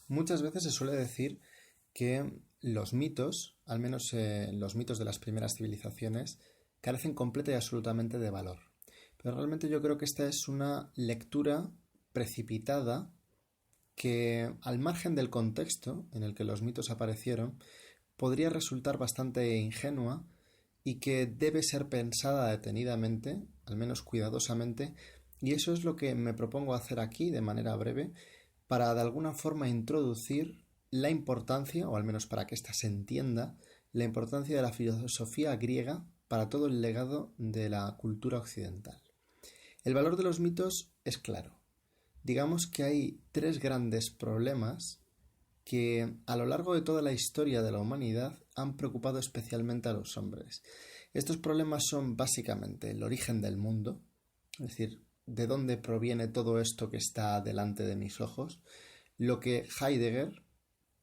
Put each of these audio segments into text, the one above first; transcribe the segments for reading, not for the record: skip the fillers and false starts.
Muchas veces se suele decir que los mitos, al menos los mitos de las primeras civilizaciones, carecen completa y absolutamente de valor. Pero realmente yo creo que esta es una lectura precipitada que, al margen del contexto en el que los mitos aparecieron, podría resultar bastante ingenua y que debe ser pensada detenidamente, al menos cuidadosamente, y eso es lo que me propongo hacer aquí de manera breve, para de alguna forma introducir la importancia, o al menos para que ésta se entienda, la importancia de la filosofía griega para todo el legado de la cultura occidental. El valor de los mitos es claro. Digamos que hay tres grandes problemas que a lo largo de toda la historia de la humanidad han preocupado especialmente a los hombres. Estos problemas son básicamente el origen del mundo, es decir, de dónde proviene todo esto que está delante de mis ojos, lo que Heidegger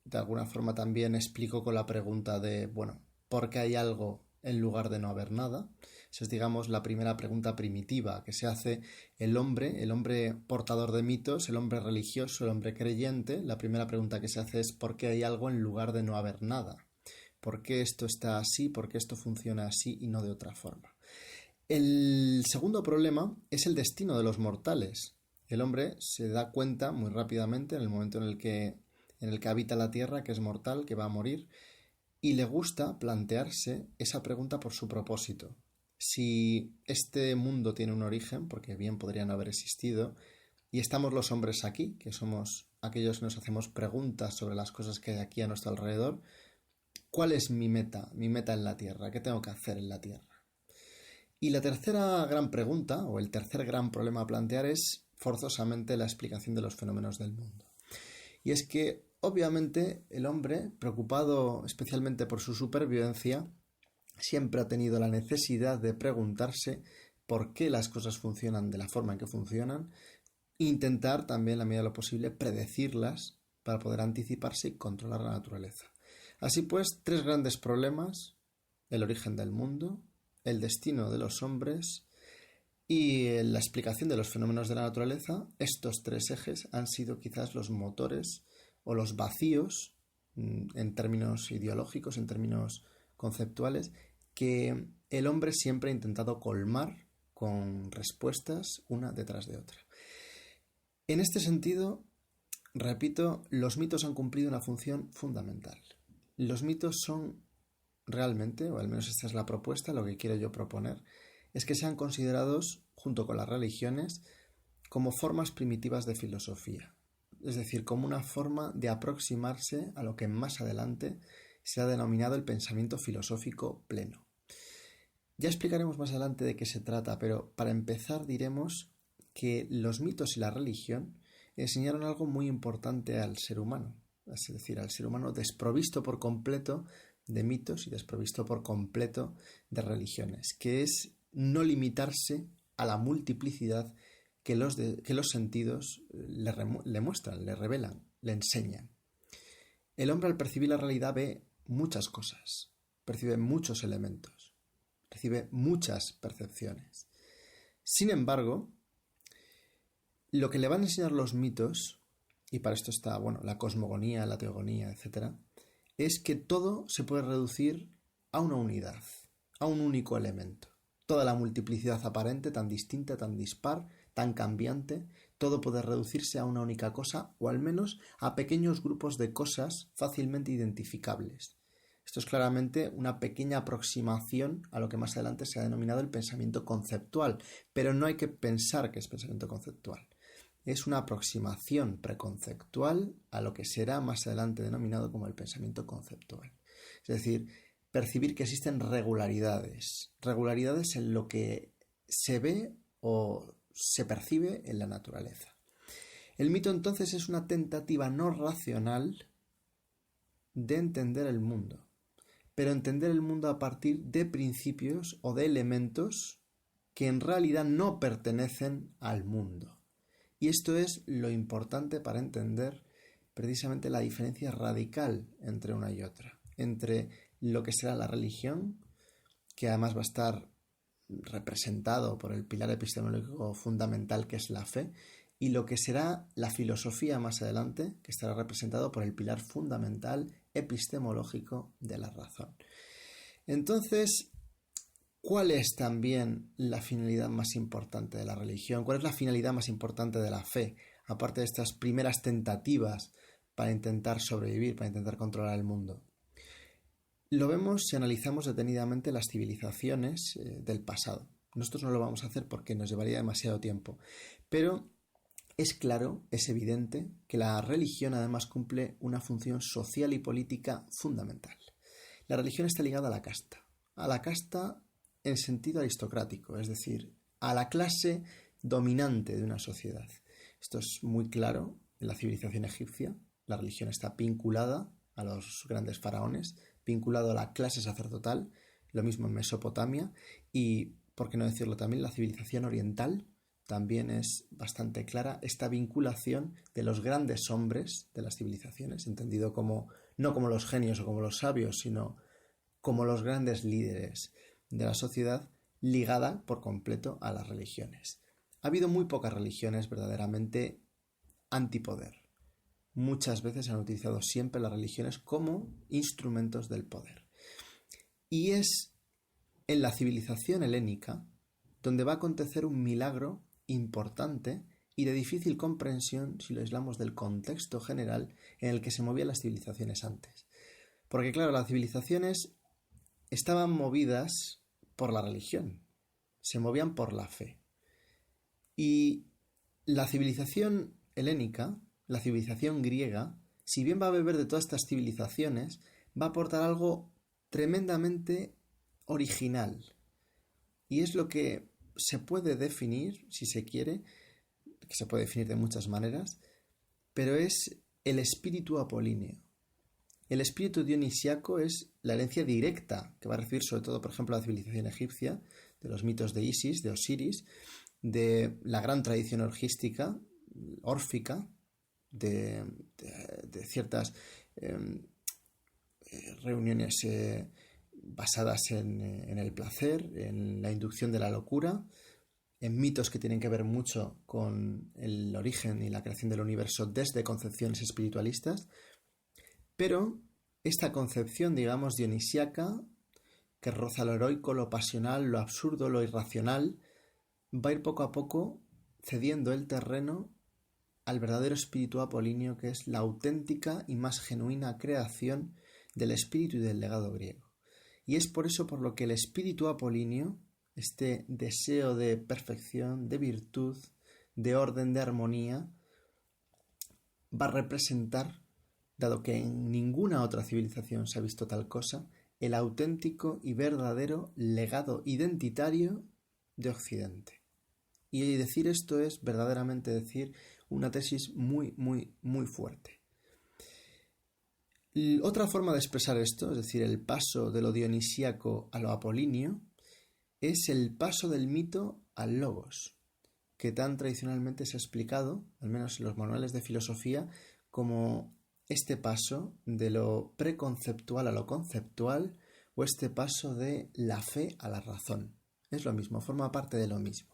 de alguna forma también explicó con la pregunta de, bueno, ¿por qué hay algo en lugar de no haber nada? Esa es, digamos, la primera pregunta primitiva que se hace el hombre portador de mitos, el hombre religioso, el hombre creyente. La primera pregunta que se hace es ¿por qué hay algo en lugar de no haber nada? ¿Por qué esto está así? ¿Por qué esto funciona así y no de otra forma? El segundo problema es el destino de los mortales. El hombre se da cuenta muy rápidamente en el momento en el que habita la tierra, que es mortal, que va a morir, y le gusta plantearse esa pregunta por su propósito. Si este mundo tiene un origen, porque bien podría no haber existido, y estamos los hombres aquí, que somos aquellos que nos hacemos preguntas sobre las cosas que hay aquí a nuestro alrededor, ¿cuál es mi meta? Mi meta en la tierra, ¿qué tengo que hacer en la tierra? Y la tercera gran pregunta, o el tercer gran problema a plantear, es forzosamente la explicación de los fenómenos del mundo. Y es que, obviamente, el hombre, preocupado especialmente por su supervivencia, siempre ha tenido la necesidad de preguntarse por qué las cosas funcionan de la forma en que funcionan, e intentar también, en la medida de lo posible, predecirlas para poder anticiparse y controlar la naturaleza. Así pues, tres grandes problemas: el origen del mundo, el destino de los hombres y la explicación de los fenómenos de la naturaleza. Estos tres ejes han sido quizás los motores o los vacíos, en términos ideológicos, en términos conceptuales, que el hombre siempre ha intentado colmar con respuestas una detrás de otra. En este sentido, repito, los mitos han cumplido una función fundamental. Los mitos son realmente, o al menos esta es la propuesta, lo que quiero yo proponer, es que sean considerados, junto con las religiones, como formas primitivas de filosofía, es decir, como una forma de aproximarse a lo que más adelante se ha denominado el pensamiento filosófico pleno. Ya explicaremos más adelante de qué se trata, pero para empezar diremos que los mitos y la religión enseñaron algo muy importante al ser humano, es decir, al ser humano desprovisto por completo de mitos y desprovisto por completo de religiones, que es no limitarse a la multiplicidad que los sentidos le muestran, le revelan, le enseñan. El hombre, al percibir la realidad, ve muchas cosas, percibe muchos elementos, recibe muchas percepciones. Sin embargo, lo que le van a enseñar los mitos, y para esto está, bueno, la cosmogonía, la teogonía, etc., es que todo se puede reducir a una unidad, a un único elemento. Toda la multiplicidad aparente, tan distinta, tan dispar, tan cambiante, todo puede reducirse a una única cosa, o al menos a pequeños grupos de cosas fácilmente identificables. Esto es claramente una pequeña aproximación a lo que más adelante se ha denominado el pensamiento conceptual, pero no hay que pensar que es pensamiento conceptual. Es una aproximación preconceptual a lo que será más adelante denominado como el pensamiento conceptual. Es decir, percibir que existen regularidades en lo que se ve o se percibe en la naturaleza. El mito entonces es una tentativa no racional de entender el mundo, pero entender el mundo a partir de principios o de elementos que en realidad no pertenecen al mundo. Y esto es lo importante para entender precisamente la diferencia radical entre una y otra, entre lo que será la religión, que además va a estar representado por el pilar epistemológico fundamental que es la fe, y lo que será la filosofía más adelante, que estará representado por el pilar fundamental epistemológico de la razón. Entonces, ¿cuál es también la finalidad más importante de la religión? ¿Cuál es la finalidad más importante de la fe? Aparte de estas primeras tentativas para intentar sobrevivir, para intentar controlar el mundo. Lo vemos si analizamos detenidamente las civilizaciones del pasado. Nosotros no lo vamos a hacer porque nos llevaría demasiado tiempo, pero es claro, es evidente, que la religión además cumple una función social y política fundamental. La religión está ligada a la casta en sentido aristocrático, es decir, a la clase dominante de una sociedad. Esto es muy claro en la civilización egipcia. La religión está vinculada a los grandes faraones, vinculado a la clase sacerdotal, lo mismo en Mesopotamia y, por qué no decirlo también, la civilización oriental también es bastante clara esta vinculación de los grandes hombres de las civilizaciones, entendido como no como los genios o como los sabios, sino como los grandes líderes de la sociedad, ligada por completo a las religiones. Ha habido muy pocas religiones verdaderamente antipoder. Muchas veces se han utilizado siempre las religiones como instrumentos del poder. Y es en la civilización helénica donde va a acontecer un milagro importante y de difícil comprensión si lo aislamos del contexto general en el que se movían las civilizaciones antes. Porque claro, las civilizaciones estaban movidas por la religión, se movían por la fe. Y la civilización helénica, la civilización griega, si bien va a beber de todas estas civilizaciones, va a aportar algo tremendamente original. Y es lo que se puede definir, si se quiere, que se puede definir de muchas maneras, pero es el espíritu apolíneo. El espíritu dionisiaco es la herencia directa que va a recibir sobre todo, por ejemplo, la civilización egipcia, de los mitos de Isis, de Osiris, de la gran tradición orgística, órfica, de ciertas reuniones basadas en el placer, en la inducción de la locura, en mitos que tienen que ver mucho con el origen y la creación del universo desde concepciones espiritualistas, pero esta concepción, digamos, dionisiaca, que roza lo heroico, lo pasional, lo absurdo, lo irracional, va a ir poco a poco cediendo el terreno al verdadero espíritu apolíneo, que es la auténtica y más genuina creación del espíritu y del legado griego. Y es por eso por lo que el espíritu apolíneo, este deseo de perfección, de virtud, de orden, de armonía, va a representar, dado que en ninguna otra civilización se ha visto tal cosa, el auténtico y verdadero legado identitario de Occidente. Y decir esto es verdaderamente decir una tesis muy, muy, muy fuerte. Otra forma de expresar esto, es decir, el paso de lo dionisíaco a lo apolíneo, es el paso del mito al logos, que tan tradicionalmente se ha explicado, al menos en los manuales de filosofía, como este paso de lo preconceptual a lo conceptual o este paso de la fe a la razón. Es lo mismo, forma parte de lo mismo.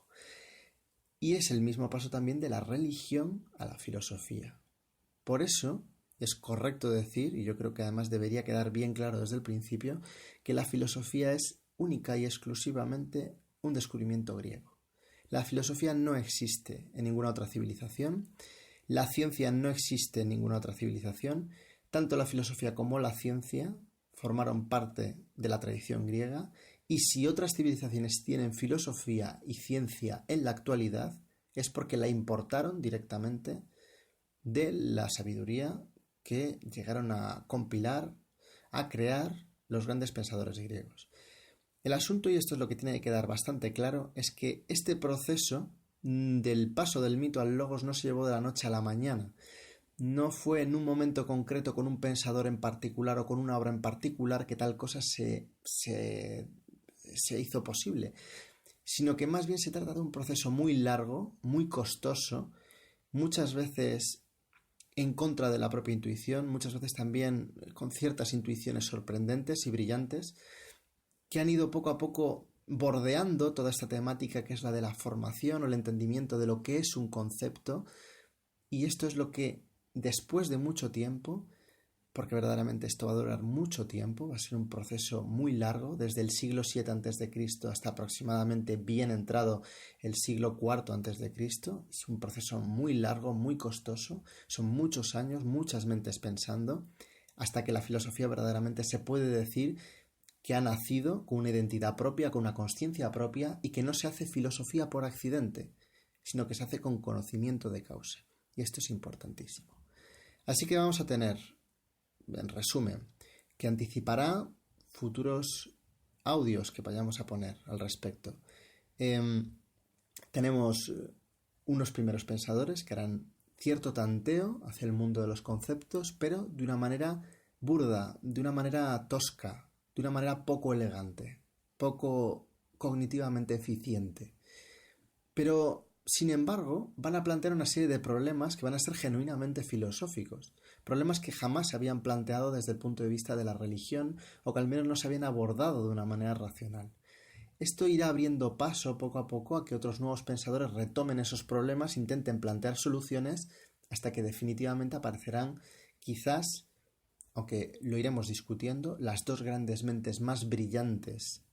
Y es el mismo paso también de la religión a la filosofía. Por eso es correcto decir, y yo creo que además debería quedar bien claro desde el principio, que la filosofía es única y exclusivamente un descubrimiento griego. La filosofía no existe en ninguna otra civilización, la ciencia no existe en ninguna otra civilización, tanto la filosofía como la ciencia formaron parte de la tradición griega, y si otras civilizaciones tienen filosofía y ciencia en la actualidad, es porque la importaron directamente de la sabiduría que llegaron a compilar, a crear los grandes pensadores griegos. El asunto, y esto es lo que tiene que quedar bastante claro, es que este proceso del paso del mito al logos no se llevó de la noche a la mañana. No fue en un momento concreto con un pensador en particular o con una obra en particular que tal cosa se hizo posible, sino que más bien se trata de un proceso muy largo, muy costoso, muchas veces en contra de la propia intuición, muchas veces también con ciertas intuiciones sorprendentes y brillantes, que han ido poco a poco bordeando toda esta temática que es la de la formación o el entendimiento de lo que es un concepto, y esto es lo que después de mucho tiempo, porque verdaderamente esto va a durar mucho tiempo, va a ser un proceso muy largo, desde el siglo VII a.C. hasta aproximadamente bien entrado el siglo IV a.C. Es un proceso muy largo, muy costoso, son muchos años, muchas mentes pensando, hasta que la filosofía verdaderamente se puede decir que ha nacido con una identidad propia, con una conciencia propia, y que no se hace filosofía por accidente, sino que se hace con conocimiento de causa. Y esto es importantísimo. Así que vamos a tener, en resumen, que anticipará futuros audios que vayamos a poner al respecto. Tenemos unos primeros pensadores que harán cierto tanteo hacia el mundo de los conceptos, pero de una manera burda, de una manera tosca, de una manera poco elegante, poco cognitivamente eficiente. Pero, sin embargo, van a plantear una serie de problemas que van a ser genuinamente filosóficos, problemas que jamás se habían planteado desde el punto de vista de la religión o que al menos no se habían abordado de una manera racional. Esto irá abriendo paso poco a poco a que otros nuevos pensadores retomen esos problemas, intenten plantear soluciones, hasta que definitivamente aparecerán quizás, aunque lo iremos discutiendo, las dos grandes mentes más brillantes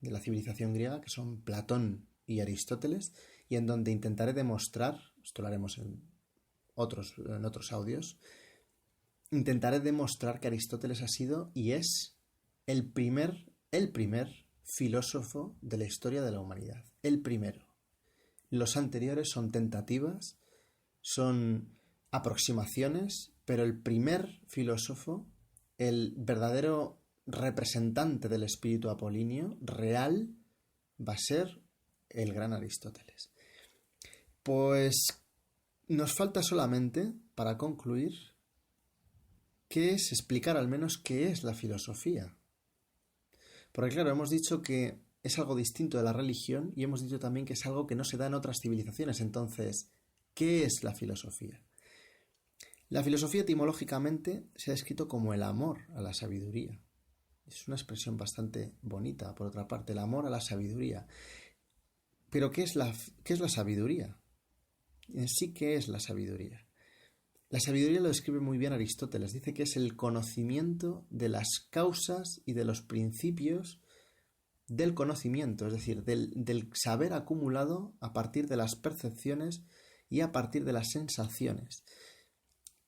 de la civilización griega, que son Platón y Aristóteles, y en donde intentaré demostrar, esto lo haremos en otros audios, intentaré demostrar que Aristóteles ha sido y es el primer filósofo de la historia de la humanidad. El primero. Los anteriores son tentativas, son aproximaciones, pero el primer filósofo, el verdadero representante del espíritu apolíneo, real, va a ser el gran Aristóteles. Pues nos falta solamente, para concluir, que es explicar al menos qué es la filosofía. Porque claro, hemos dicho que es algo distinto de la religión y hemos dicho también que es algo que no se da en otras civilizaciones. Entonces, ¿qué es la filosofía? La filosofía etimológicamente se ha descrito como el amor a la sabiduría. Es una expresión bastante bonita, por otra parte, el amor a la sabiduría. Pero ¿qué es la sabiduría? En sí, ¿qué es la sabiduría? La sabiduría lo describe muy bien Aristóteles. Dice que es el conocimiento de las causas y de los principios del conocimiento, es decir, del saber acumulado a partir de las percepciones y a partir de las sensaciones.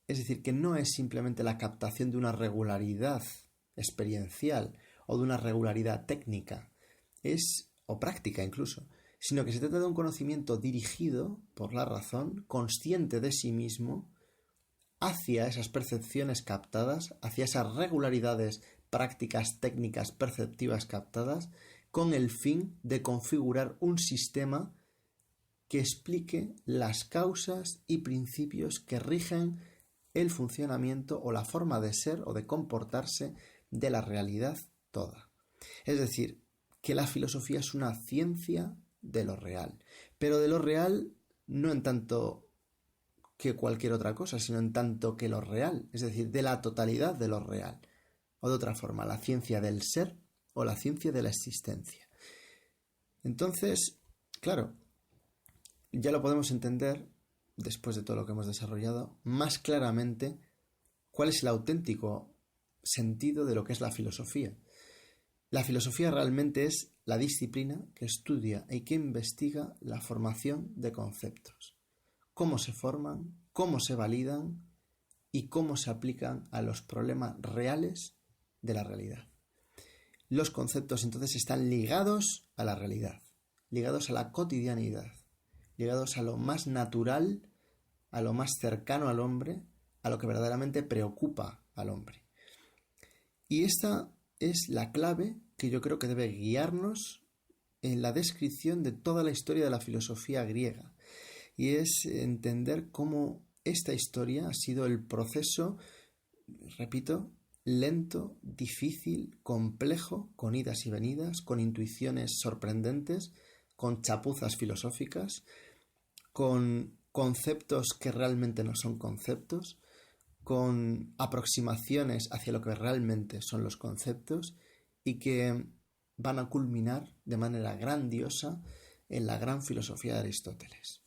Es decir, que no es simplemente la captación de una regularidad experiencial o de una regularidad técnica, o práctica incluso, sino que se trata de un conocimiento dirigido por la razón, consciente de sí mismo, hacia esas percepciones captadas, hacia esas regularidades prácticas, técnicas, perceptivas captadas, con el fin de configurar un sistema que explique las causas y principios que rigen el funcionamiento o la forma de ser o de comportarse de la realidad toda. Es decir, que la filosofía es una ciencia de lo real, pero de lo real no en tanto que cualquier otra cosa, sino en tanto que lo real, es decir, de la totalidad de lo real, o de otra forma, la ciencia del ser o la ciencia de la existencia. Entonces, claro, ya lo podemos entender, después de todo lo que hemos desarrollado, más claramente cuál es el auténtico sentido de lo que es la filosofía. La filosofía realmente es la disciplina que estudia y que investiga la formación de conceptos. Cómo se forman, cómo se validan y cómo se aplican a los problemas reales de la realidad. Los conceptos entonces están ligados a la realidad, ligados a la cotidianidad, ligados a lo más natural, a lo más cercano al hombre, a lo que verdaderamente preocupa al hombre. Y esta es la clave que yo creo que debe guiarnos en la descripción de toda la historia de la filosofía griega. Y es entender cómo esta historia ha sido el proceso, repito, lento, difícil, complejo, con idas y venidas, con intuiciones sorprendentes, con chapuzas filosóficas, con conceptos que realmente no son conceptos, con aproximaciones hacia lo que realmente son los conceptos y que van a culminar de manera grandiosa en la gran filosofía de Aristóteles.